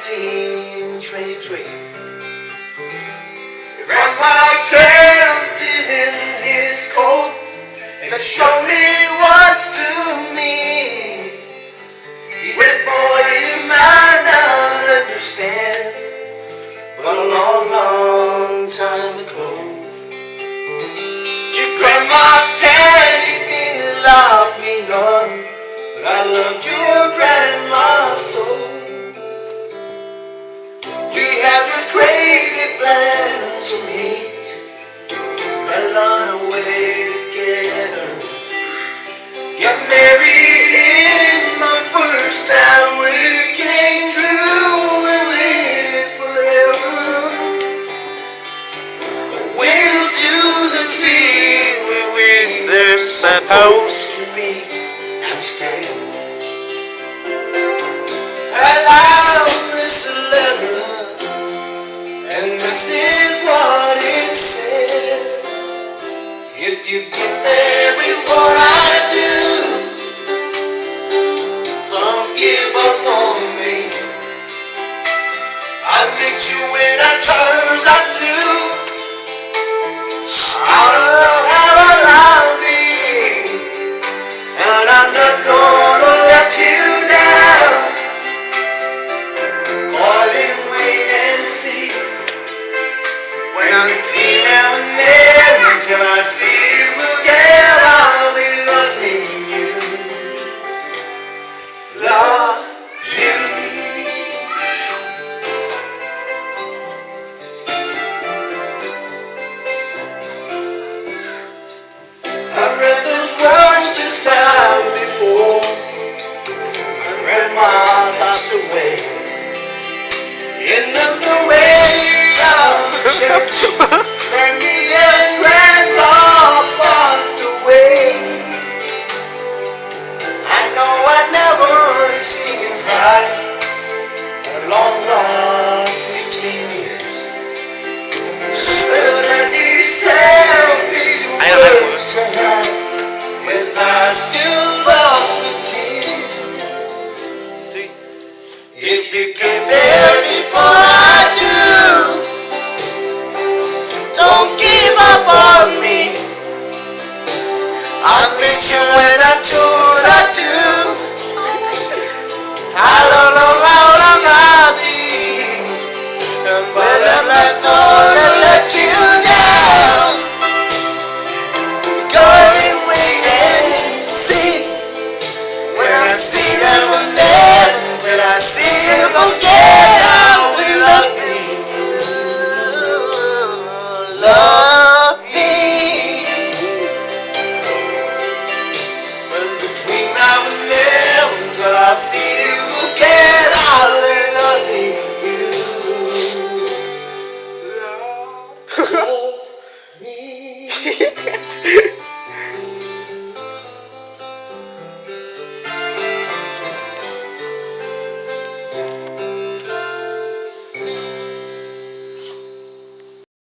1923. Grandpa tempted in his coat and showed me what's to me. He says, boy, you might not understand, but a long, long time ago, your grandma's daddy didn't love me none, but I loved your grandma so. We have this crazy plan to meet and run away together. Get married in my first time we came through and live forever. Wheel to the tree where we're supposed to meet and stay. And I'll miss a letter, and this is what it said. If you get there before I do, don't give up on me. I'll meet you when our turns are through. I don't know how I'll be, and I'm not gonna let you down. Darling, wait and see. When I see now and then, until I see you again, I'll be loving you. Love you. I read those words just time before my grandma passed away. In the parade of the church, Granny and Grandpa passed away. I know I never seen him cry a long, long 16 years. But as he said these words tonight, yes, I still love the king. If you get there before I do, don't give up on me. I'll meet you when I do what I do. I don't know how long I'll be, but I'm not gonna let you down. Go and wait and see. When I see them again, till I see you again, I'll be loving you. Love me. But between now and then, till I see you again, I'll be loving you. Love me.